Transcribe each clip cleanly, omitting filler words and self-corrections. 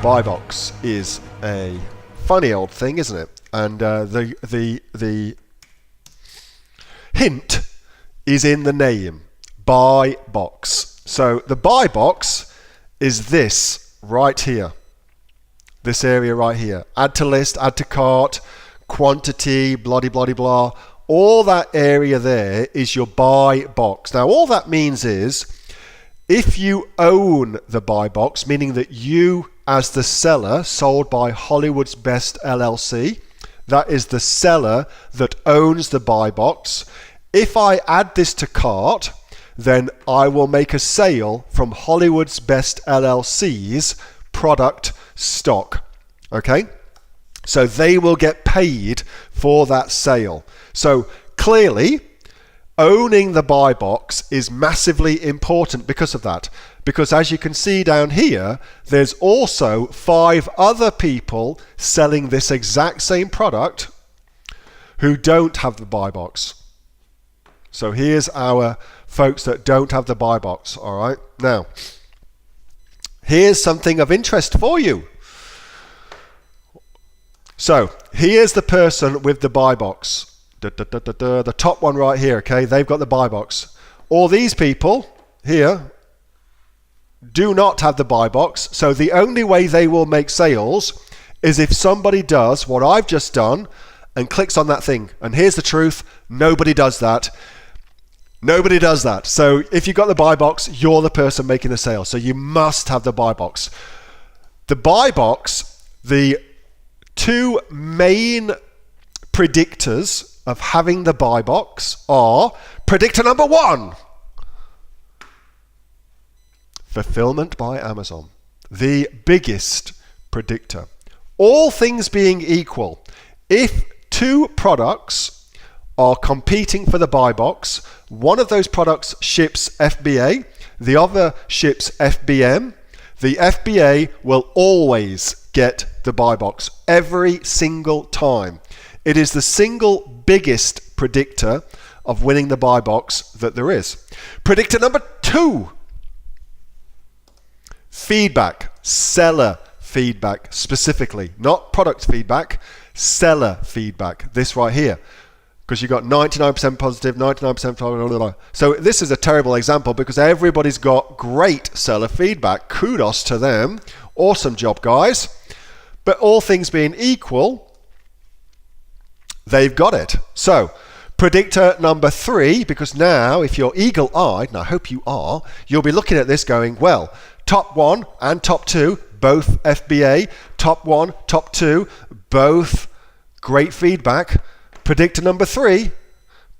buy box is a funny old thing, isn't it? And the hint is in the name, buy box. So the buy box is this right here, this area right here. Add to list, add to cart, quantity, blah, blah, blah, blah. All that area there is your buy box. Now, all that means is if you own the buy box, meaning that you as the seller sold by Hollywood's Best LLC, that is the seller that owns the buy box. If I add this to cart, then I will make a sale from Hollywood's Best LLC's product stock. Okay? So they will get paid for that sale. So clearly, owning the buy box is massively important because of that. Because as you can see down here, there's also 5 other people selling this exact same product who don't have the buy box. So here's our folks that don't have the buy box, all right? Now, here's something of interest for you. So here's the person with the buy box. The top one right here, okay? They've got the buy box. All these people here do not have the buy box. So the only way they will make sales is if somebody does what I've just done and clicks on that thing. And here's the truth, nobody does that. Nobody does that. So if you've got the buy box, you're the person making the sale. So you must have the buy box. The buy box, the 2 main predictors of having the buy box are predictor number 1, fulfillment by Amazon, the biggest predictor. All things being equal, if 2 products are competing for the buy box, one of those products ships FBA, the other ships FBM, the FBA will always get the buy box every single time. It is the single biggest predictor of winning the buy box that there is. Predictor number 2, feedback, seller feedback specifically, not product feedback, seller feedback, this right here. Because you've got 99% positive, 99% blah, blah, blah. So this is a terrible example because everybody's got great seller feedback. Kudos to them. Awesome job, guys. But all things being equal, they've got it. So predictor number 3, because now if you're eagle-eyed, and I hope you are, you'll be looking at this going, well, top 1 and top 2, both FBA, top 1, top 2, both great feedback. Predictor number 3,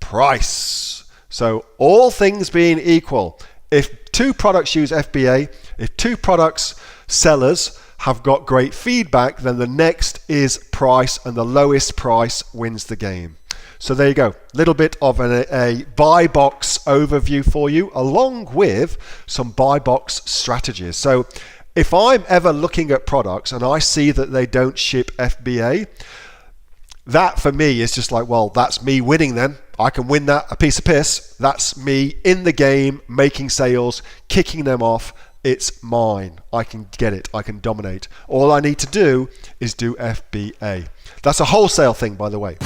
price. So all things being equal, if 2 products use FBA, if 2 products sellers have got great feedback, then the next is price, and the lowest price wins the game. So there you go, little bit of a buy box overview for you, along with some buy box strategies. So if I'm ever looking at products and I see that they don't ship FBA, that for me is just like, well, that's me winning then. I can win that, a piece of piss. That's me in the game, making sales, kicking them off. It's mine. I can get it. I can dominate. All I need to do is do FBA. That's a wholesale thing, by the way.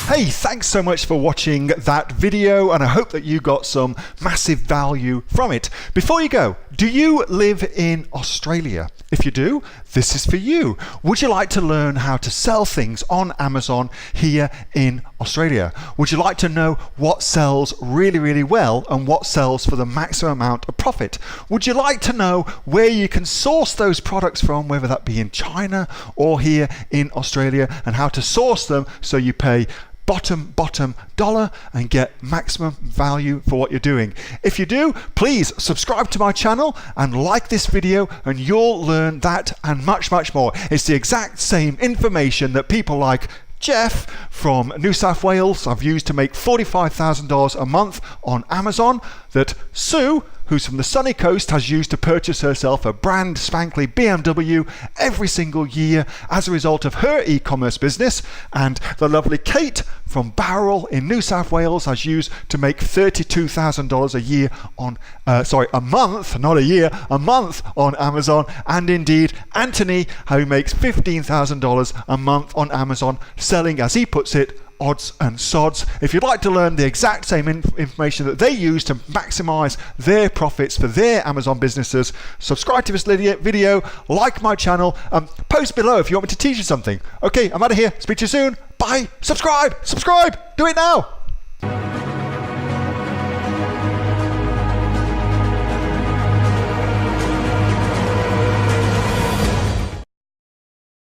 Hey, thanks so much for watching that video, and I hope that you got some massive value from it. Before you go, do you live in Australia? If you do, this is for you. Would you like to learn how to sell things on Amazon here in Australia? Would you like to know what sells really, really well and what sells for the maximum amount of profit? Would you like to know where you can source those products from, whether that be in China or here in Australia, and how to source them so you pay bottom dollar and get maximum value for what you're doing? If you do, please subscribe to my channel and like this video, and you'll learn that and much more. It's the exact same information that people like Jeff from New South Wales I've used to make $45,000 a month on Amazon. that Sue, who's from the sunny coast, has used to purchase herself a brand spankly BMW every single year as a result of her e-commerce business, and the lovely Kate from Bowral in New South Wales has used to make $32,000 a year on, a month, not a year, a month on Amazon, and indeed Anthony, who makes $15,000 a month on Amazon, selling, as he puts it, odds and sods. If you'd like to learn the exact same information that they use to maximize their profits for their Amazon businesses, subscribe to this video, like my channel, post below if you want me to teach you something. Okay, I'm out of here. Speak to you soon. Bye. Subscribe. Do it now.